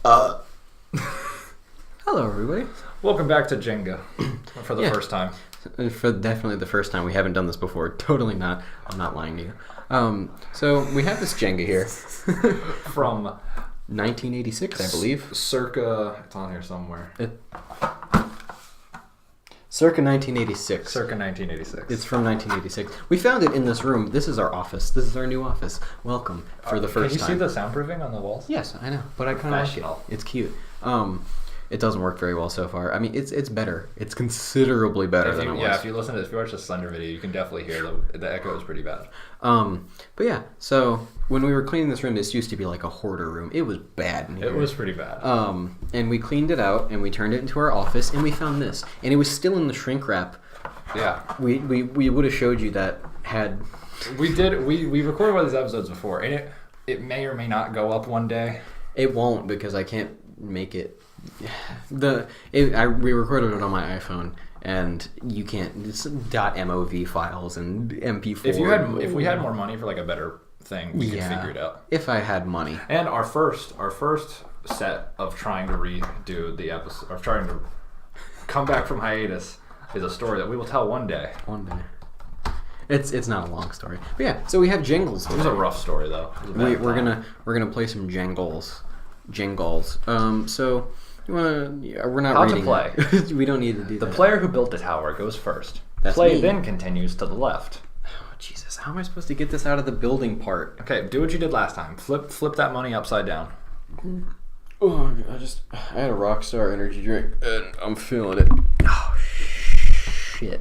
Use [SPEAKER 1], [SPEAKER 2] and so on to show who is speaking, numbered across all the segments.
[SPEAKER 1] Hello, everybody.
[SPEAKER 2] Welcome back to Jenga for the first time.
[SPEAKER 1] For definitely the first time. We haven't done this before. Totally not. I'm not lying to you. So we have this Jenga here.
[SPEAKER 2] From
[SPEAKER 1] 1986, I believe.
[SPEAKER 2] Circa, it's on here somewhere.
[SPEAKER 1] Circa 1986.
[SPEAKER 2] Circa 1986.
[SPEAKER 1] It's from 1986. We found it in this room. This is our office. This is our new office. Welcome for the first time.
[SPEAKER 2] Can you see the soundproofing on the walls?
[SPEAKER 1] Yes, I know. But I kind of like it. It's cute. It doesn't work very well so far. I mean, it's better. It's considerably better than it was.
[SPEAKER 2] Yeah, if you watch the Slender video, you can definitely hear the echo is pretty bad.
[SPEAKER 1] But yeah, so when we were cleaning this room, this used to be like a hoarder room. It was bad in here.
[SPEAKER 2] It was pretty bad.
[SPEAKER 1] And we cleaned it out, and we turned it into our office, and we found this. And it was still in the shrink wrap.
[SPEAKER 2] Yeah.
[SPEAKER 1] We would have showed you that had...
[SPEAKER 2] We recorded one of these episodes before, and it may or may not go up one day.
[SPEAKER 1] It won't, because I can't make it... we recorded it on my iPhone, and you can't. It's .mov files and MP4.
[SPEAKER 2] If we had more money for like a better thing, we could figure it out.
[SPEAKER 1] If I had money.
[SPEAKER 2] And our first set of trying to redo the episode, of trying to come back from hiatus, is a story that we will tell one day.
[SPEAKER 1] One day. It's not a long story, but yeah. So we have jingles.
[SPEAKER 2] It was a rough story though.
[SPEAKER 1] We're gonna play some jingles. So. We're not
[SPEAKER 2] How
[SPEAKER 1] reading
[SPEAKER 2] to play.
[SPEAKER 1] We don't need to do
[SPEAKER 2] that.
[SPEAKER 1] The
[SPEAKER 2] player who built the tower goes first.
[SPEAKER 1] That's
[SPEAKER 2] Play
[SPEAKER 1] me.
[SPEAKER 2] then continues to the left.
[SPEAKER 1] Oh, Jesus. How am I supposed to get this out of the building part?
[SPEAKER 2] Okay, do what you did last time. Flip that money upside down.
[SPEAKER 1] Oh, I had a Rockstar energy drink, and I'm feeling it. Oh, shit.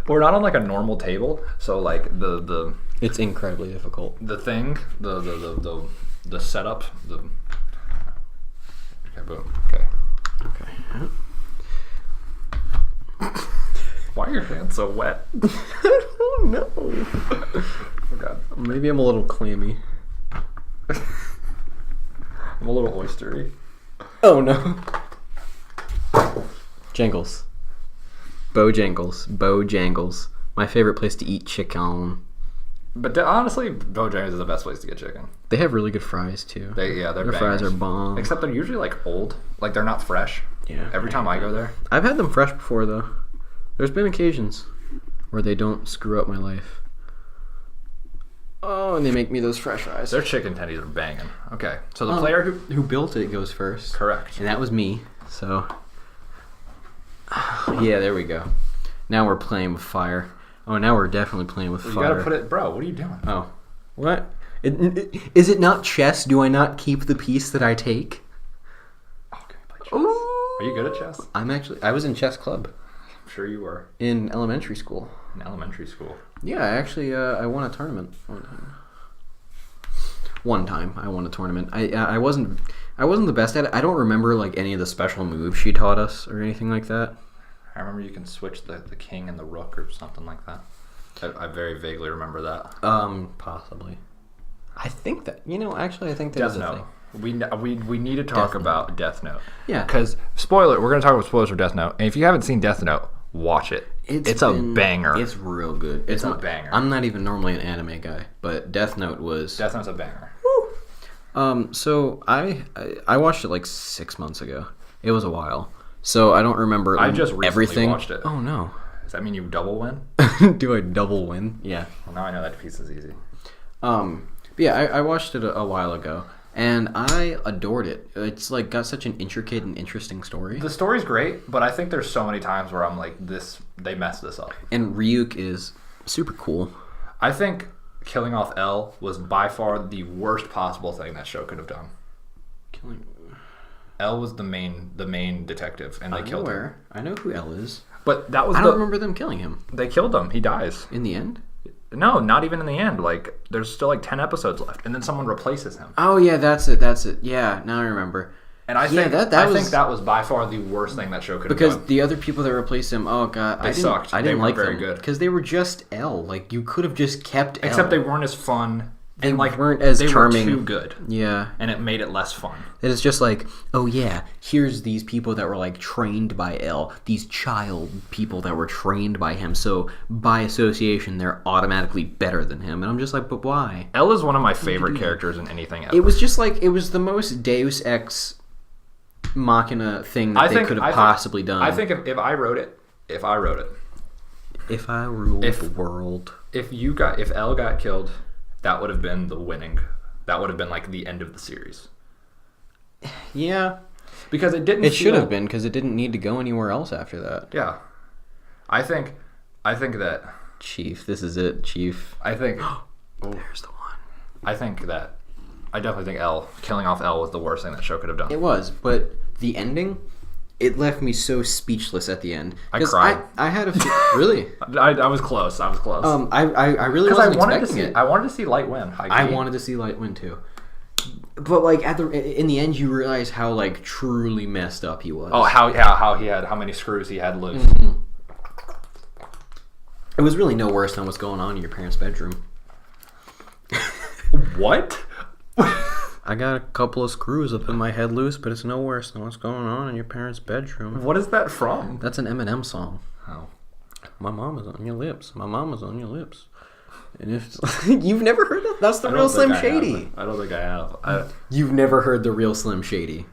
[SPEAKER 2] We're not on like a normal table, so like the
[SPEAKER 1] It's incredibly difficult.
[SPEAKER 2] The thing, the setup, Okay, boom. Okay. Why are your hands so wet?
[SPEAKER 1] I don't know.
[SPEAKER 2] Oh God.
[SPEAKER 1] Maybe I'm a little clammy.
[SPEAKER 2] I'm a little oystery.
[SPEAKER 1] Oh no. Jangles. Bojangles. My favorite place to eat chicken.
[SPEAKER 2] But honestly, Bojangles is the best place to get chicken.
[SPEAKER 1] They have really good fries too.
[SPEAKER 2] Their
[SPEAKER 1] fries are bomb.
[SPEAKER 2] Except they're usually like old, like they're not fresh.
[SPEAKER 1] Yeah.
[SPEAKER 2] Every time I go there,
[SPEAKER 1] I've had them fresh before though. There's been occasions where they don't screw up my life. Oh, and they make me those fresh fries.
[SPEAKER 2] Their chicken tendies are banging. Okay, so the player
[SPEAKER 1] who built it goes first.
[SPEAKER 2] Correct.
[SPEAKER 1] And that was me. So yeah, there we go. Now we're playing with fire. Oh, now we're definitely playing with fire.
[SPEAKER 2] You gotta put it, bro. What are you doing?
[SPEAKER 1] Oh, what? Is it not chess? Do I not keep the piece that I take?
[SPEAKER 2] Oh, can we play chess? Ooh. Are you good at chess?
[SPEAKER 1] I was in chess club.
[SPEAKER 2] I'm sure you were.
[SPEAKER 1] In elementary school.
[SPEAKER 2] In elementary school.
[SPEAKER 1] Yeah, I won a tournament one time. I won a tournament. I wasn't the best at it. I don't remember like any of the special moves she taught us or anything like that.
[SPEAKER 2] I remember you can switch the king and the rook or something like that. I very vaguely remember that.
[SPEAKER 1] Possibly. I think that I think that
[SPEAKER 2] Death
[SPEAKER 1] is a
[SPEAKER 2] Note.
[SPEAKER 1] thing.
[SPEAKER 2] We need to talk about Death Note.
[SPEAKER 1] Yeah.
[SPEAKER 2] Because spoiler, we're going to talk about spoilers for Death Note, and if you haven't seen Death Note, watch it. It's a banger.
[SPEAKER 1] It's real good.
[SPEAKER 2] It's a banger.
[SPEAKER 1] I'm not even normally an anime guy, but Death Note's
[SPEAKER 2] a banger.
[SPEAKER 1] Woo. So I watched it like 6 months ago. It was a while. So I don't remember
[SPEAKER 2] I just recently
[SPEAKER 1] everything.
[SPEAKER 2] Watched it.
[SPEAKER 1] Oh no.
[SPEAKER 2] Does that mean you double win?
[SPEAKER 1] Do I double win? Yeah.
[SPEAKER 2] Well, now I know that piece is easy.
[SPEAKER 1] But yeah, I watched it a while ago, and I adored it. It's like got such an intricate and interesting story.
[SPEAKER 2] The story's great, but I think there's so many times where I'm like, they messed this up.
[SPEAKER 1] And Ryuk is super cool.
[SPEAKER 2] I think killing off L was by far the worst possible thing that show could have done. L was the main detective, and they killed him.
[SPEAKER 1] I know who L is.
[SPEAKER 2] But that was
[SPEAKER 1] I don't remember them killing him.
[SPEAKER 2] They killed him. He dies.
[SPEAKER 1] In the end?
[SPEAKER 2] No, not even in the end. Like, there's still like 10 episodes left, and then someone replaces him.
[SPEAKER 1] Oh, yeah, that's it. Yeah, now I remember.
[SPEAKER 2] And I think that was by far the worst thing that show could have done.
[SPEAKER 1] Because the other people that replaced him, oh god,
[SPEAKER 2] they sucked.
[SPEAKER 1] I didn't like
[SPEAKER 2] very
[SPEAKER 1] them
[SPEAKER 2] good.
[SPEAKER 1] Because they were just L. Like, you could have just kept L.
[SPEAKER 2] Except they weren't as fun
[SPEAKER 1] they
[SPEAKER 2] and like
[SPEAKER 1] weren't as
[SPEAKER 2] they
[SPEAKER 1] charming.
[SPEAKER 2] were too good.
[SPEAKER 1] Yeah.
[SPEAKER 2] And it made it less fun.
[SPEAKER 1] It's just like, oh yeah, here's these people that were like trained by L, these child people that were trained by him, so by association they're automatically better than him. And I'm just like, but why?
[SPEAKER 2] L is one of my favorite characters in anything ever.
[SPEAKER 1] It was just like, it was the most Deus Ex Machina thing that they could have possibly done.
[SPEAKER 2] I think if I wrote it,
[SPEAKER 1] If I ruled the world.
[SPEAKER 2] if L got killed, that would have been the winning. That would have been like the end of the series.
[SPEAKER 1] Yeah.
[SPEAKER 2] Because it didn't.
[SPEAKER 1] It should have been, because it didn't need to go anywhere else after that.
[SPEAKER 2] Yeah. I think that.
[SPEAKER 1] Chief, this is it, Chief.
[SPEAKER 2] I think.
[SPEAKER 1] There's the one.
[SPEAKER 2] I definitely think killing off L was the worst thing that show could have done.
[SPEAKER 1] It was, but the ending, it left me so speechless at the end.
[SPEAKER 2] I cried.
[SPEAKER 1] I had a really.
[SPEAKER 2] I was close. I
[SPEAKER 1] really wasn't expecting it.
[SPEAKER 2] I wanted to see Light win.
[SPEAKER 1] I wanted to see Light win too. But like in the end, you realize how like truly messed up he was.
[SPEAKER 2] Oh, how many screws he had loose.
[SPEAKER 1] Mm-hmm. It was really no worse than what's going on in your parents' bedroom.
[SPEAKER 2] What?
[SPEAKER 1] I got a couple of screws up in my head loose, but it's no worse than what's going on in your parents' bedroom.
[SPEAKER 2] What is that from?
[SPEAKER 1] That's an Eminem song.
[SPEAKER 2] Oh.
[SPEAKER 1] My mama's on your lips. My mama's on your lips. And if you've never heard that, that's the real Slim Shady.
[SPEAKER 2] I don't think I have.
[SPEAKER 1] You've never heard the real Slim Shady.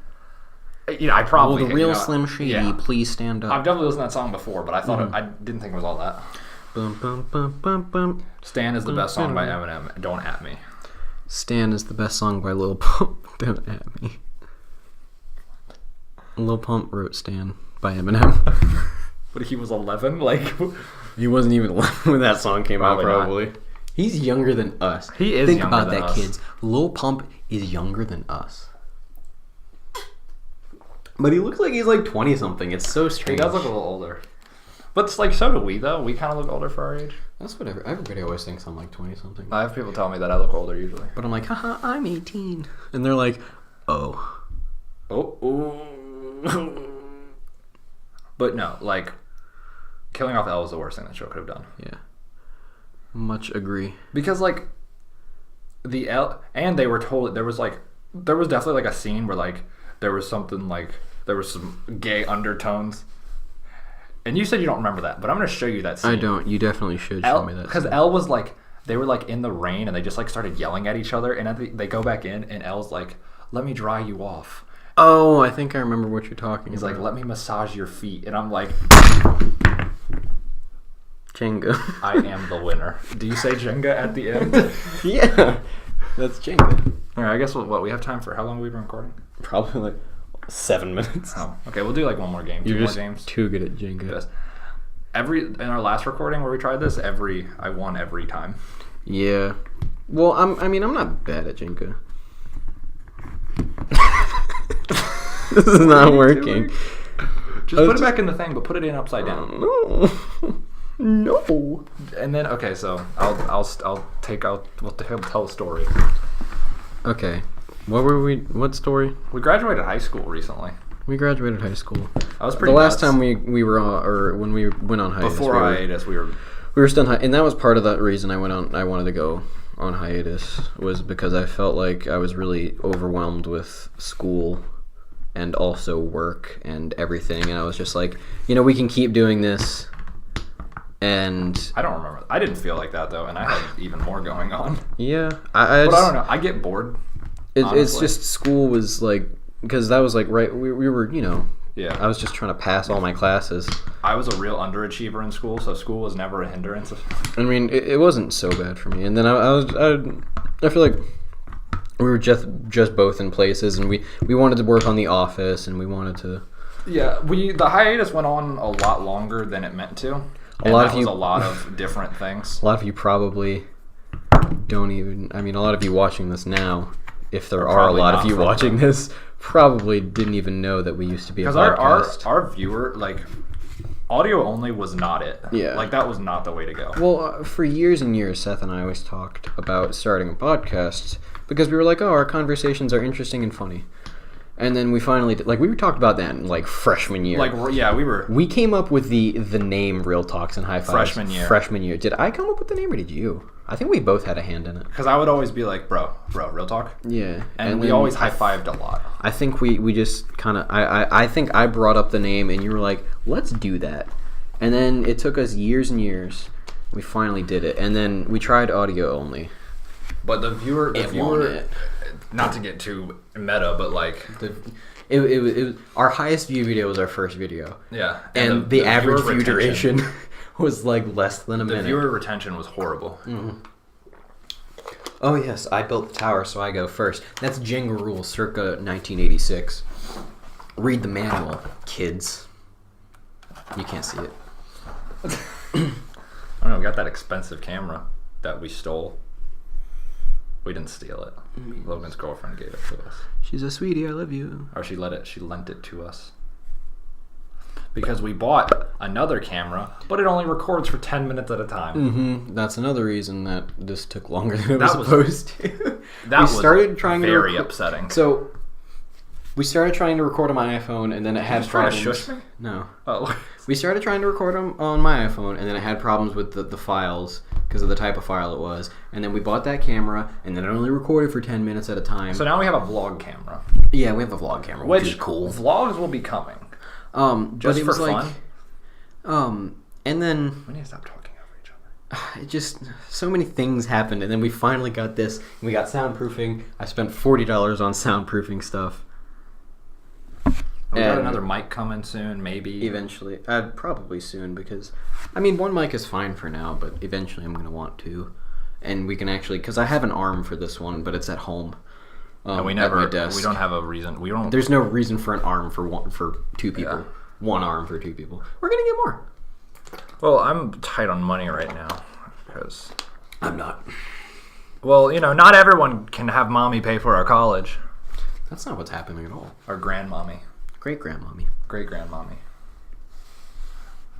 [SPEAKER 2] I probably.
[SPEAKER 1] Well, the real Slim Shady, please stand up.
[SPEAKER 2] I've definitely listened to that song before, but I thought I didn't think it was all that.
[SPEAKER 1] Bum, bum, bum, bum, bum.
[SPEAKER 2] Stan is the best song by Eminem. Don't at me.
[SPEAKER 1] Stan is the best song by Lil Pump. Don't at me. Lil Pump wrote Stan by Eminem.
[SPEAKER 2] But he was 11? Like,
[SPEAKER 1] he wasn't even 11 when that song came out,
[SPEAKER 2] Probably
[SPEAKER 1] probably. He's younger than us.
[SPEAKER 2] He is
[SPEAKER 1] Think
[SPEAKER 2] younger
[SPEAKER 1] about
[SPEAKER 2] than
[SPEAKER 1] that,
[SPEAKER 2] us.
[SPEAKER 1] kids. Lil Pump is younger than us. But he looks like he's like 20-something. It's so
[SPEAKER 2] he
[SPEAKER 1] strange.
[SPEAKER 2] does look a little older. But it's like, so do we, though. We kind of look older for our age.
[SPEAKER 1] That's what everybody always thinks I'm like 20-something.
[SPEAKER 2] I have people tell me that I look older usually.
[SPEAKER 1] But I'm like, haha, I'm 18. And they're like, oh.
[SPEAKER 2] But no, like, killing off L was the worst thing that show could have done.
[SPEAKER 1] Yeah. Much agree.
[SPEAKER 2] Because, like, the L... And they were told... There was definitely, like, a scene where, like, there was something, like... There was some gay undertones. And you said you don't remember that, but I'm going to show you that scene.
[SPEAKER 1] I don't. You definitely should show me that.
[SPEAKER 2] Because L was, like... They were, like, in the rain, and they just, like, started yelling at each other. And they go back in, and L's like, let me dry you off.
[SPEAKER 1] Oh, I think I remember what you're talking
[SPEAKER 2] He's
[SPEAKER 1] about.
[SPEAKER 2] like, let me massage your feet. And I'm like...
[SPEAKER 1] Jenga.
[SPEAKER 2] I am the winner. Do you say Jenga at the end?
[SPEAKER 1] Yeah. That's Jenga.
[SPEAKER 2] All right, I guess what we have time for. How long have we been recording?
[SPEAKER 1] Probably like 7 minutes.
[SPEAKER 2] Oh, okay. We'll do like one more game.
[SPEAKER 1] You're
[SPEAKER 2] Two
[SPEAKER 1] just
[SPEAKER 2] more games.
[SPEAKER 1] too good at Jenga.
[SPEAKER 2] Yes. In our last recording where we tried this, I won every time.
[SPEAKER 1] Yeah. Well, I'm not bad at Jenga. This is not working.
[SPEAKER 2] Just put it back in the thing, but put it in upside down.
[SPEAKER 1] No. No.
[SPEAKER 2] And then okay, so I'll take out. We'll tell a story.
[SPEAKER 1] Okay. What story?
[SPEAKER 2] We graduated high school recently.
[SPEAKER 1] We graduated high school.
[SPEAKER 2] I was pretty.
[SPEAKER 1] The last
[SPEAKER 2] nuts.
[SPEAKER 1] time we were on, or when we went on hiatus.
[SPEAKER 2] Before hiatus, we
[SPEAKER 1] were still on, and that was part of the reason I wanted to go on hiatus, was because I felt like I was really overwhelmed with school and also work and everything, and I was just like, we can keep doing this. And
[SPEAKER 2] I don't remember. I didn't feel like that though, and I had even more going on.
[SPEAKER 1] Yeah,
[SPEAKER 2] but I don't know. I get bored.
[SPEAKER 1] It's just school was like, because that was like right. We were
[SPEAKER 2] Yeah.
[SPEAKER 1] I was just trying to pass all my classes.
[SPEAKER 2] I was a real underachiever in school, so school was never a hindrance.
[SPEAKER 1] I mean, it wasn't so bad for me. And then I feel like we were just both in places, and we wanted to work on The Office, and we wanted to.
[SPEAKER 2] Yeah, the hiatus went on a lot longer than it meant to. A lot of different things.
[SPEAKER 1] A lot of you probably don't even. I mean, a lot of you watching this now, if there are a lot of you watching this, probably didn't even know that we used to be a podcast.
[SPEAKER 2] Because our viewer, like, audio only was not it.
[SPEAKER 1] Yeah.
[SPEAKER 2] Like, that was not the way to go.
[SPEAKER 1] Well, for years and years, Seth and I always talked about starting a podcast because we were like, oh, our conversations are interesting and funny. And then we finally did, we talked about that in freshman year.
[SPEAKER 2] We
[SPEAKER 1] came up with the name Real Talks and High Fives
[SPEAKER 2] freshman year.
[SPEAKER 1] Freshman year. Did I come up with the name or did you? I think we both had a hand in it.
[SPEAKER 2] Because I would always be like, bro, real talk.
[SPEAKER 1] Yeah.
[SPEAKER 2] And we always high-fived a lot.
[SPEAKER 1] I think we just kind of... I think I brought up the name, and you were like, let's do that. And then it took us years and years. We finally did it. And then we tried audio only.
[SPEAKER 2] But the viewer... Not to get too meta, but like...
[SPEAKER 1] It was our highest view video was our first video.
[SPEAKER 2] Yeah.
[SPEAKER 1] And the average view duration was like less than a minute.
[SPEAKER 2] The viewer retention was horrible.
[SPEAKER 1] Mm-hmm. Oh yes, I built the tower, so I go first. That's Jenga rules, circa 1986. Read the manual, kids. You can't see it.
[SPEAKER 2] I don't know, we got that expensive camera that we stole. We didn't steal it. Logan's girlfriend gave it to us.
[SPEAKER 1] She's a sweetie, I love you.
[SPEAKER 2] Or she lent it to us. Because we bought another camera, but it only records for 10 minutes at a time.
[SPEAKER 1] Mm-hmm. That's another reason that this took longer than it was supposed to.
[SPEAKER 2] That was very upsetting.
[SPEAKER 1] So, we started trying to record on my iPhone, and then it had problems.
[SPEAKER 2] Trying to shush me?
[SPEAKER 1] No.
[SPEAKER 2] Oh.
[SPEAKER 1] We started trying to record on my iPhone, and then it had problems with the files because of the type of file it was. And then we bought that camera, and then it only recorded for 10 minutes at a time.
[SPEAKER 2] So now we have a vlog camera.
[SPEAKER 1] Yeah, we have a vlog camera, which is cool.
[SPEAKER 2] Vlogs will be coming.
[SPEAKER 1] Just
[SPEAKER 2] for fun.
[SPEAKER 1] And then
[SPEAKER 2] we need to stop talking over each other.
[SPEAKER 1] It just so many things happened, and then we finally got this. We got soundproofing. I spent $40 on soundproofing stuff.
[SPEAKER 2] We got another mic coming soon, maybe.
[SPEAKER 1] Eventually, probably soon, because I mean, one mic is fine for now, but eventually I'm gonna want two, and we can actually, because I have an arm for this one, but it's at home.
[SPEAKER 2] And we never. We don't have a reason. We don't.
[SPEAKER 1] There's no reason for an arm for two people. Yeah. One arm for two people. We're gonna get more.
[SPEAKER 2] Well, I'm tight on money right now because
[SPEAKER 1] I'm not.
[SPEAKER 2] Well, not everyone can have mommy pay for our college.
[SPEAKER 1] That's not what's happening at all.
[SPEAKER 2] Our grandmommy.
[SPEAKER 1] Great grandmommy.
[SPEAKER 2] Great grandmommy.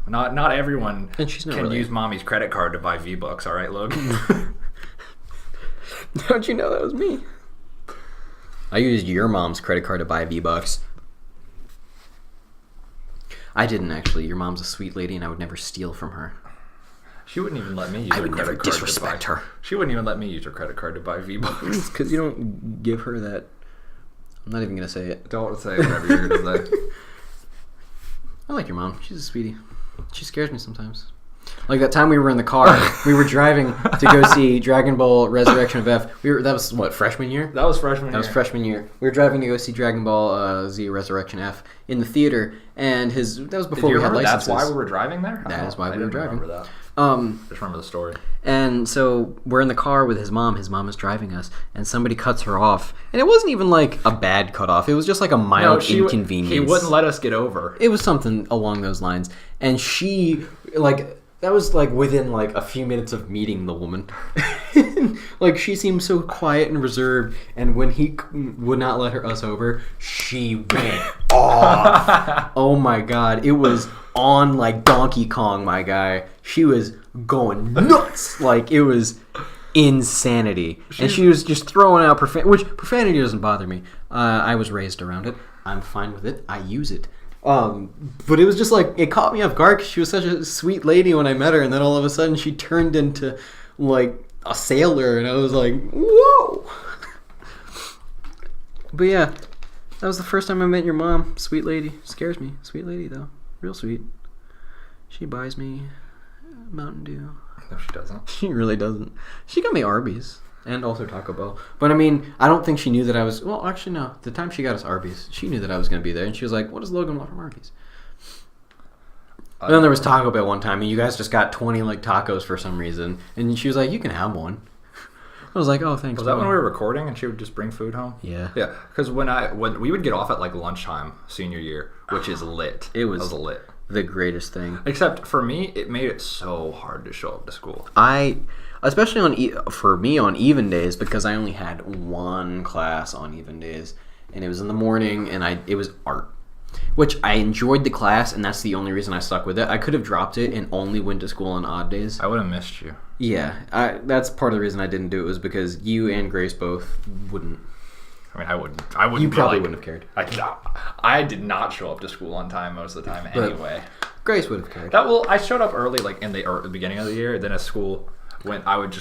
[SPEAKER 2] Not everyone
[SPEAKER 1] and she's not
[SPEAKER 2] can
[SPEAKER 1] really.
[SPEAKER 2] Use mommy's credit card to buy V-Bucks. All right, Logan.
[SPEAKER 1] Don't you know that was me? I used your mom's credit card to buy V-Bucks. I didn't actually. Your mom's a sweet lady, and I would never steal from her.
[SPEAKER 2] She wouldn't even let me use her credit card. I would never
[SPEAKER 1] disrespect her.
[SPEAKER 2] She wouldn't even let me use her credit card to buy V-Bucks.
[SPEAKER 1] Because you don't give her that. I'm not even going to say it.
[SPEAKER 2] Don't say whatever you're going to say.
[SPEAKER 1] I like your mom. She's a sweetie. She scares me sometimes. Like that time we were in the car, we were driving to go see Dragon Ball Resurrection of F. That was what, freshman year?
[SPEAKER 2] That was freshman year.
[SPEAKER 1] That was freshman year. We were driving to go see Dragon Ball Z Resurrection F in the theater, and that was before we had licenses.
[SPEAKER 2] That's why we were driving there?
[SPEAKER 1] That is why we were driving.
[SPEAKER 2] I remember that. Just remember the story.
[SPEAKER 1] And so we're in the car with his mom. His mom is driving us, and somebody cuts her off. And it wasn't even like a bad cut off. It was just like a mild inconvenience.
[SPEAKER 2] He wouldn't let us get over.
[SPEAKER 1] It was something along those lines. And she, that was within a few minutes of meeting the woman. She seemed so quiet and reserved, and when he would not let us over, she went off. Oh my god, it was on like Donkey Kong, my guy. She was going nuts. It was insanity. And she was just throwing out which profanity doesn't bother me. I was raised around it. I'm fine with it. I use it. But it was just it caught me off guard because she was such a sweet lady when I met her, and then all of a sudden she turned into a sailor, and I was like, whoa. But yeah, that was the first time I met your mom. Sweet lady. Scares me. Sweet lady though. Real sweet. She buys me Mountain Dew.
[SPEAKER 2] No, she doesn't.
[SPEAKER 1] She really doesn't. She got me Arby's. And also Taco Bell. But I mean, I don't think she knew that I was... Well, actually, no. The time she got us Arby's, she knew that I was going to be there. And she was like, what does Logan want from Arby's? And then there was Taco Bell one time, and you guys just got 20 tacos for some reason. And she was like, you can have one. I was like, oh, thanks.
[SPEAKER 2] Was that when we were recording and she would just bring food home?
[SPEAKER 1] Yeah.
[SPEAKER 2] Yeah, because when we would get off at lunchtime senior year, which is lit.
[SPEAKER 1] It was
[SPEAKER 2] lit.
[SPEAKER 1] The greatest thing.
[SPEAKER 2] Except for me, it made it so hard to show up to school.
[SPEAKER 1] Especially for me on even days, because I only had one class on even days, and it was in the morning, and it was art, which I enjoyed the class, and that's the only reason I stuck with it. I could have dropped it and only went to school on odd days.
[SPEAKER 2] I would have missed you.
[SPEAKER 1] Yeah, that's part of the reason I didn't do it, was because you and Grace both wouldn't.
[SPEAKER 2] I mean, I wouldn't.
[SPEAKER 1] You probably wouldn't have cared.
[SPEAKER 2] I did not show up to school on time most of the time anyway.
[SPEAKER 1] Grace would have cared.
[SPEAKER 2] I showed up early, in the beginning of the year. Then at school, when I would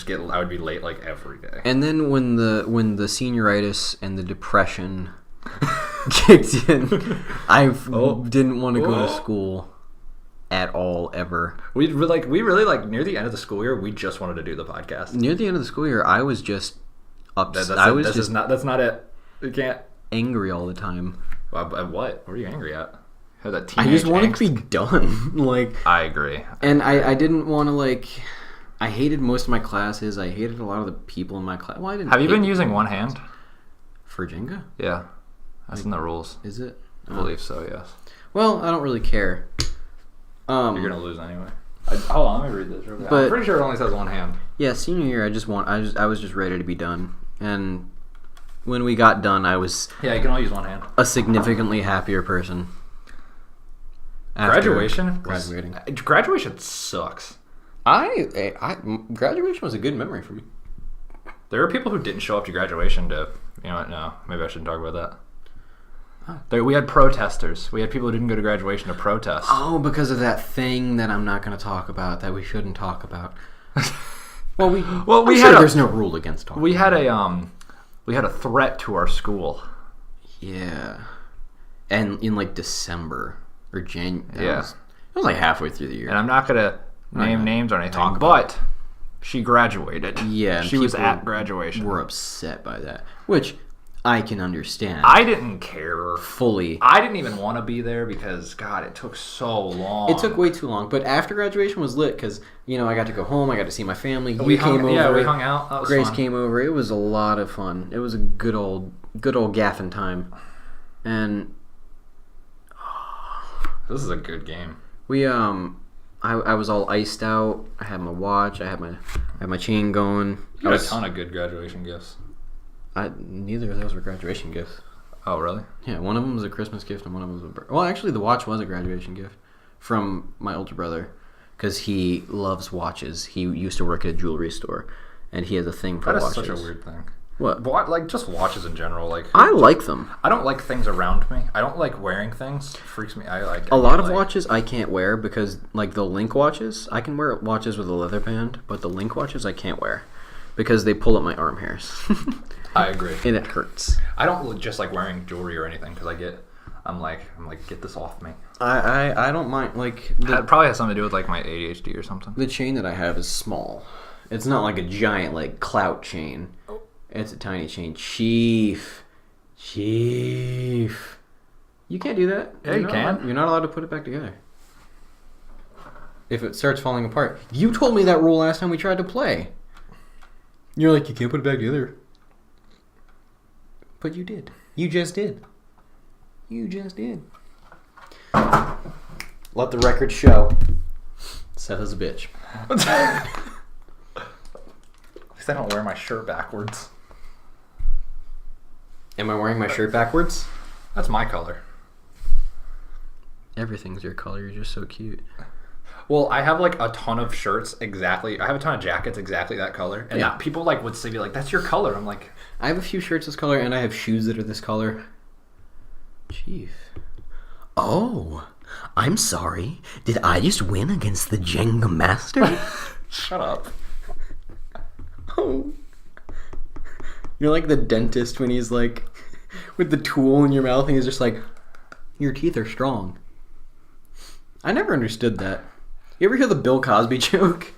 [SPEAKER 2] be late like every day.
[SPEAKER 1] And then when the senioritis and the depression kicked in, I didn't want to go to school at all ever.
[SPEAKER 2] We really like near the end of the school year, we just wanted to do the podcast.
[SPEAKER 1] Near the end of the school year, I was just upset.
[SPEAKER 2] That's not it. You can't.
[SPEAKER 1] Angry all the time.
[SPEAKER 2] At what? What are you angry at? That
[SPEAKER 1] I just wanted
[SPEAKER 2] angst?
[SPEAKER 1] to be done. Like,
[SPEAKER 2] I agree.
[SPEAKER 1] And I didn't want to, like... I hated most of my classes. I hated a lot of the people in my class. Well, I didn't.
[SPEAKER 2] Have you been using one hand?
[SPEAKER 1] For Jenga?
[SPEAKER 2] Yeah. That's in the rules.
[SPEAKER 1] Is it?
[SPEAKER 2] I believe so, yes.
[SPEAKER 1] Well, I don't really care.
[SPEAKER 2] You're going to lose anyway. Hold on, let me read this real quick. I'm pretty sure it only says one hand.
[SPEAKER 1] Yeah, senior year, I was just ready to be done. And when we got done, I was...
[SPEAKER 2] Yeah, you can only use one hand.
[SPEAKER 1] A significantly happier person.
[SPEAKER 2] Graduation sucks.
[SPEAKER 1] Graduation was a good memory for me.
[SPEAKER 2] There were people who didn't show up to graduation to... You know what? No, maybe I shouldn't talk about that. We had protesters. We had people who didn't go to graduation to protest.
[SPEAKER 1] Oh, because of that thing that I'm not going to talk about that we shouldn't talk about. There's no rule against talking.
[SPEAKER 2] We had a threat to our school.
[SPEAKER 1] Yeah, and in like December or January.
[SPEAKER 2] Yeah,
[SPEAKER 1] it was like halfway through the year.
[SPEAKER 2] And I'm not gonna name names or anything, but she graduated.
[SPEAKER 1] Yeah,
[SPEAKER 2] she was at graduation.
[SPEAKER 1] We're upset by that, which I can understand.
[SPEAKER 2] I didn't care
[SPEAKER 1] fully.
[SPEAKER 2] I didn't even want to be there because, God, it took so long.
[SPEAKER 1] It took way too long. But after graduation was lit because, I got to go home. I got to see my family.
[SPEAKER 2] We hung out. That was
[SPEAKER 1] Grace
[SPEAKER 2] fun.
[SPEAKER 1] came over. It was a lot of fun. It was a good old gaffing time. And
[SPEAKER 2] this is a good game.
[SPEAKER 1] We I was all iced out. I had my watch. I had my chain going.
[SPEAKER 2] You had a ton of good graduation gifts.
[SPEAKER 1] Neither of those were graduation gifts.
[SPEAKER 2] Oh, really?
[SPEAKER 1] Yeah, one of them was a Christmas gift and one of them was well, actually, the watch was a graduation gift from my older brother because he loves watches. He used to work at a jewelry store, and he has a thing for watches.
[SPEAKER 2] That is such a weird thing.
[SPEAKER 1] What?
[SPEAKER 2] Like, just watches in general. Like,
[SPEAKER 1] I like them.
[SPEAKER 2] I don't like things around me. I don't like wearing things. It freaks me.
[SPEAKER 1] A lot of watches I can't wear because, like, the Link watches, I can wear watches with a leather band, but the Link watches I can't wear because they pull up my arm hairs.
[SPEAKER 2] I agree.
[SPEAKER 1] And it hurts.
[SPEAKER 2] I don't just like wearing jewelry or anything because I'm like, get this off me.
[SPEAKER 1] I don't mind. Like,
[SPEAKER 2] it probably has something to do with like my ADHD or something.
[SPEAKER 1] The chain that I have is small. It's not like a giant like clout chain. Oh. It's a tiny chain. Chief. You can't do that.
[SPEAKER 2] Yeah, you can.
[SPEAKER 1] You're not allowed to put it back together. If it starts falling apart. You told me that rule last time we tried to play. You're like, you can't put it back together. But you did. You just did. Let the record show. Seth is a bitch.
[SPEAKER 2] At least I don't wear my shirt backwards.
[SPEAKER 1] Am I wearing my shirt backwards?
[SPEAKER 2] That's my color.
[SPEAKER 1] Everything's your color. You're just so cute.
[SPEAKER 2] Well, I have like a ton of shirts exactly. I have a ton of jackets exactly that color, and that people like would say, be like, "That's your color." I'm like,
[SPEAKER 1] I have a few shirts this color, and I have shoes that are this color. Chief. Oh, I'm sorry. Did I just win against the Jenga master?
[SPEAKER 2] Shut up.
[SPEAKER 1] Oh. You're like the dentist when he's like with the tool in your mouth, and he's just like, "Your teeth are strong." I never understood that. You ever hear the Bill Cosby joke?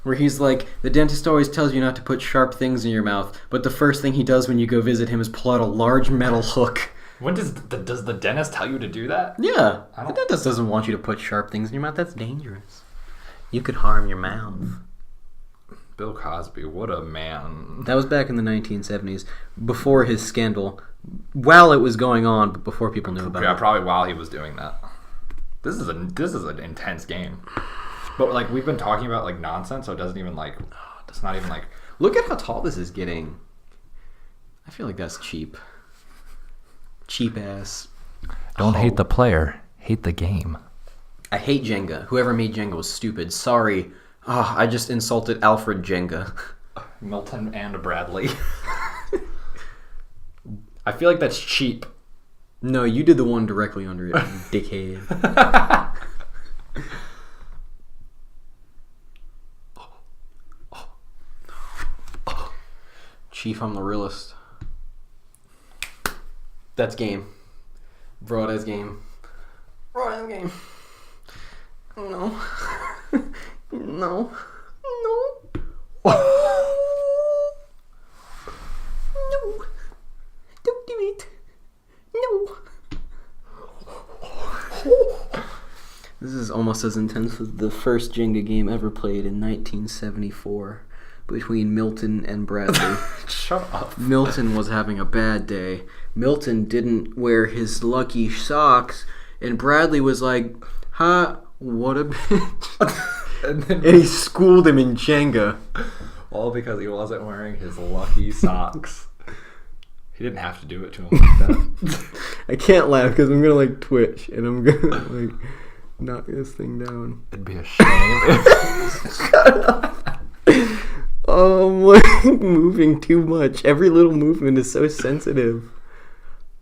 [SPEAKER 1] Where he's like, the dentist always tells you not to put sharp things in your mouth, but the first thing he does when you go visit him is pull out a large metal hook.
[SPEAKER 2] When does the dentist tell you to do that?
[SPEAKER 1] Yeah. The dentist doesn't want you to put sharp things in your mouth. That's dangerous. You could harm your mouth.
[SPEAKER 2] Bill Cosby, what a man.
[SPEAKER 1] That was back in the 1970s, before his scandal, while it was going on, but before people knew about it.
[SPEAKER 2] Yeah, probably while he was doing that. This is an intense game. But like we've been talking about like nonsense, so it doesn't even like it's not even like
[SPEAKER 1] look at how tall this is getting. I feel like that's cheap. Cheap ass.
[SPEAKER 2] Don't hate the player, hate the game.
[SPEAKER 1] I hate Jenga. Whoever made Jenga was stupid. Sorry. I just insulted Alfred Jenga.
[SPEAKER 2] Milton and Bradley. I feel like that's cheap.
[SPEAKER 1] No, you did the one directly under it, dickhead. Chief, I'm the realist. That's game. Bro, that's game. Bro, that's game. No. No. No. No. Don't do it. No. This is almost as intense as the first Jenga game ever played in 1974 between Milton and Bradley.
[SPEAKER 2] Shut up.
[SPEAKER 1] Milton was having a bad day. Milton didn't wear his lucky socks, and Bradley was like, "Ha, what a bitch." and he schooled him in Jenga.
[SPEAKER 2] All because he wasn't wearing his lucky socks. He didn't have to do it to him like that.
[SPEAKER 1] I can't laugh because I'm gonna twitch and I'm gonna knock this thing down.
[SPEAKER 2] It'd be a shame.
[SPEAKER 1] Shut up. Oh, I'm moving too much. Every little movement is so sensitive.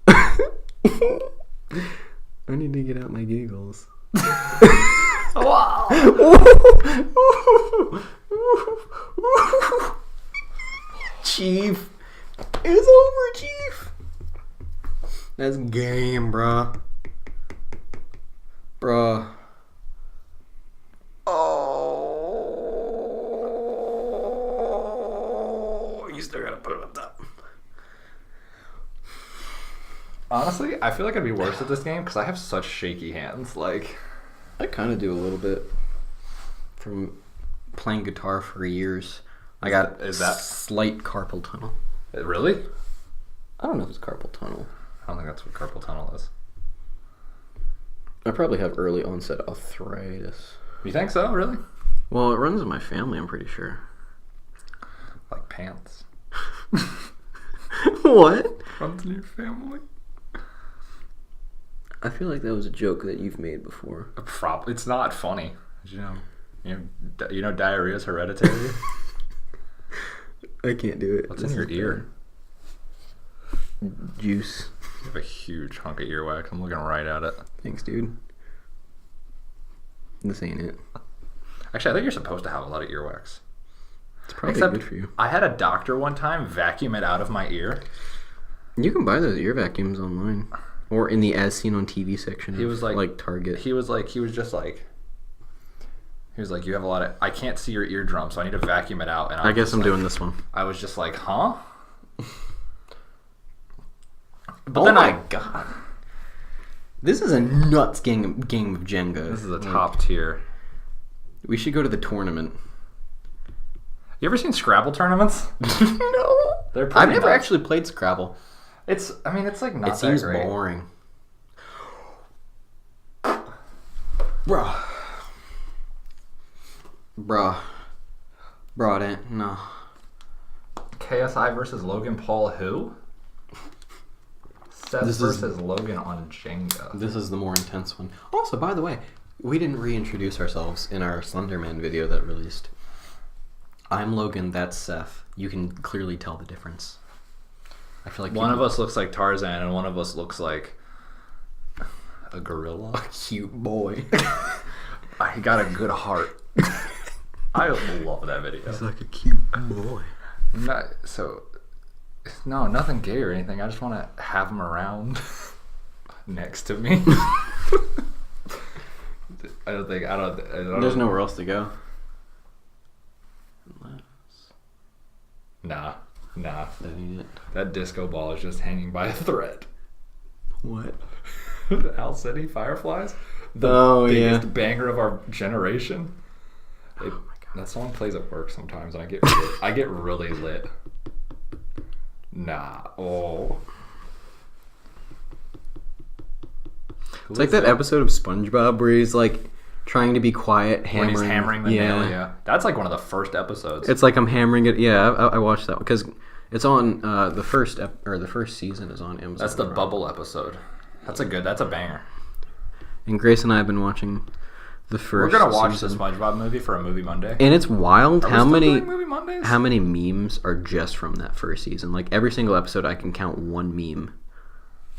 [SPEAKER 1] I need to get out my giggles.
[SPEAKER 2] Wow.
[SPEAKER 1] Chief. It's over, Chief. That's game, bruh. Bruh. Oh. You still gotta put it up top.
[SPEAKER 2] Honestly, I feel like I'd be worse at this game because I have such shaky hands. Like,
[SPEAKER 1] I kind of do a little bit from playing guitar for years. I got
[SPEAKER 2] is that
[SPEAKER 1] slight carpal tunnel.
[SPEAKER 2] really?
[SPEAKER 1] I don't know if it's carpal tunnel.
[SPEAKER 2] I don't think that's what carpal tunnel is.
[SPEAKER 1] I probably have early onset arthritis.
[SPEAKER 2] You think so? Really?
[SPEAKER 1] Well, it runs in my family, I'm pretty sure.
[SPEAKER 2] Like pants.
[SPEAKER 1] What?
[SPEAKER 2] Runs in your family?
[SPEAKER 1] I feel like that was a joke that you've made before.
[SPEAKER 2] It's not funny. You know, diarrhea is hereditary.
[SPEAKER 1] I can't do it.
[SPEAKER 2] What's in your ear?
[SPEAKER 1] Juice.
[SPEAKER 2] You have a huge hunk of earwax. I'm looking right at it.
[SPEAKER 1] Thanks, dude. This ain't it.
[SPEAKER 2] Actually, I think you're supposed to have a lot of earwax.
[SPEAKER 1] It's probably
[SPEAKER 2] Except
[SPEAKER 1] good for you.
[SPEAKER 2] I had a doctor one time vacuum it out of my ear.
[SPEAKER 1] You can buy those ear vacuums online. Or in the as seen on TV section of,
[SPEAKER 2] He was like
[SPEAKER 1] Target.
[SPEAKER 2] He was like, you have a lot of, I can't see your eardrum, so I need to vacuum it out. And
[SPEAKER 1] I guess I'm doing this one.
[SPEAKER 2] I was just like, huh? But
[SPEAKER 1] Oh
[SPEAKER 2] then
[SPEAKER 1] my god. This is a nuts game of Jenga.
[SPEAKER 2] This is a top tier.
[SPEAKER 1] We should go to the tournament.
[SPEAKER 2] You ever seen Scrabble tournaments?
[SPEAKER 1] No.
[SPEAKER 2] They're
[SPEAKER 1] I've
[SPEAKER 2] pretty
[SPEAKER 1] never
[SPEAKER 2] nuts.
[SPEAKER 1] actually played Scrabble.
[SPEAKER 2] It's like not
[SPEAKER 1] It seems
[SPEAKER 2] that great.
[SPEAKER 1] boring. Bruh. Brought it. No.
[SPEAKER 2] KSI versus Logan Paul who? Seth
[SPEAKER 1] This is-
[SPEAKER 2] versus Logan on Jenga.
[SPEAKER 1] This is the more intense one. Also, by the way, we didn't reintroduce ourselves in our Slenderman video that released. I'm Logan, that's Seth. You can clearly tell the difference. I feel like
[SPEAKER 2] One of us looks like Tarzan and one of us looks like a gorilla.
[SPEAKER 1] a cute boy.
[SPEAKER 2] I got a good heart. I love that video.
[SPEAKER 1] He's like a cute boy.
[SPEAKER 2] No, nothing gay or anything. I just want to have him around next to me. I don't.
[SPEAKER 1] There's nowhere else to go.
[SPEAKER 2] Nah.
[SPEAKER 1] That ain't it.
[SPEAKER 2] That disco ball is just hanging by a thread.
[SPEAKER 1] What?
[SPEAKER 2] Al City Fireflies? The
[SPEAKER 1] Oh,
[SPEAKER 2] biggest
[SPEAKER 1] yeah.
[SPEAKER 2] banger of our generation.
[SPEAKER 1] Oh my god.
[SPEAKER 2] That song plays at work sometimes and I get really lit. Nah. Oh.
[SPEAKER 1] It's like that episode of SpongeBob where he's like trying to be quiet,
[SPEAKER 2] when he's hammering the nail, yeah. That's like one of the first episodes.
[SPEAKER 1] It's like I'm hammering it. Yeah, I watched that one because it's on the first season is on Amazon.
[SPEAKER 2] That's the
[SPEAKER 1] Prime.
[SPEAKER 2] Bubble episode. That's a banger.
[SPEAKER 1] And Grace and I have been watching the first.
[SPEAKER 2] We're gonna watch
[SPEAKER 1] season.
[SPEAKER 2] the SpongeBob movie for a movie Monday.
[SPEAKER 1] And it's wild
[SPEAKER 2] Are we
[SPEAKER 1] how
[SPEAKER 2] still
[SPEAKER 1] many
[SPEAKER 2] doing movie Mondays?
[SPEAKER 1] how many memes are just from that first season. Like every single episode, I can count one meme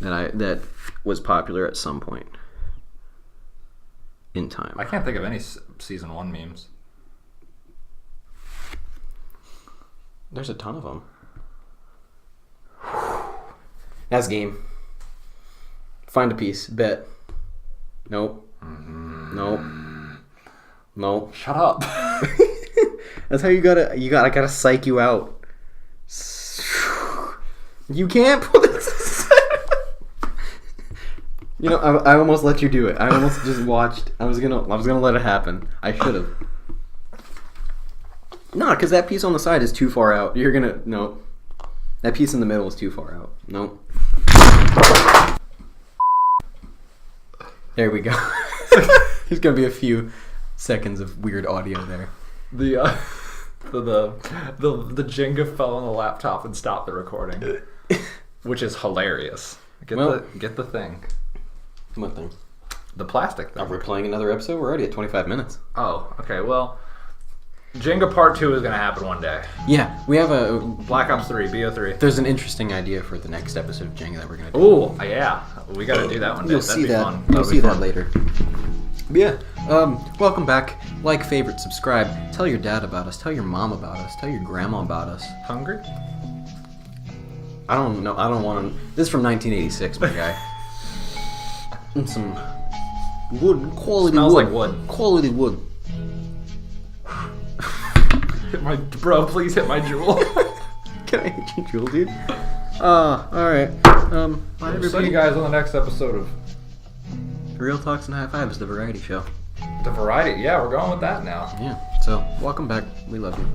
[SPEAKER 1] that was popular at some point in time.
[SPEAKER 2] I can't think of any season 1 memes.
[SPEAKER 1] There's a ton of them. That's game. Find a piece. Bet. Nope. Nope. Nope.
[SPEAKER 2] Shut up.
[SPEAKER 1] That's how I gotta psych you out. You can't pull this. You know, I almost let you do it. I almost just watched. I was gonna let it happen. I should have. No, because that piece on the side is too far out. No. That piece in the middle is too far out. No. There we go. There's gonna be a few seconds of weird audio there.
[SPEAKER 2] The Jenga fell on the laptop and stopped the recording, which is hilarious. Get the thing.
[SPEAKER 1] What thing?
[SPEAKER 2] The plastic thing.
[SPEAKER 1] Are we playing another episode? We're already at 25 minutes.
[SPEAKER 2] Oh, okay. Well, Jenga Part 2 is going to happen one day.
[SPEAKER 1] Yeah, we have a...
[SPEAKER 2] Black Ops 3, BO3.
[SPEAKER 1] There's an interesting idea for the next episode of Jenga that we're going to do.
[SPEAKER 2] Ooh, yeah. We got to do that one day.
[SPEAKER 1] You'll
[SPEAKER 2] That'd
[SPEAKER 1] see
[SPEAKER 2] be
[SPEAKER 1] that.
[SPEAKER 2] fun.
[SPEAKER 1] You'll
[SPEAKER 2] That'll be
[SPEAKER 1] see that
[SPEAKER 2] fun.
[SPEAKER 1] later. But yeah, welcome back. Like, favorite, subscribe. Tell your dad about us. Tell your mom about us. Tell your grandma about us.
[SPEAKER 2] Hungry?
[SPEAKER 1] I don't know. I don't want to... This is from 1986, my guy. And some wood. Quality
[SPEAKER 2] Smells
[SPEAKER 1] wood.
[SPEAKER 2] like wood.
[SPEAKER 1] Quality wood.
[SPEAKER 2] Bro, please hit my jewel.
[SPEAKER 1] Can I hit your jewel, dude? Alright. Bye, everybody.
[SPEAKER 2] See you guys on the next episode of
[SPEAKER 1] Real Talks and High Fives, the variety show.
[SPEAKER 2] The Variety. Yeah, we're going with that now.
[SPEAKER 1] Yeah. So, welcome back. We love you.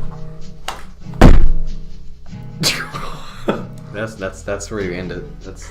[SPEAKER 1] That's where you end it. That's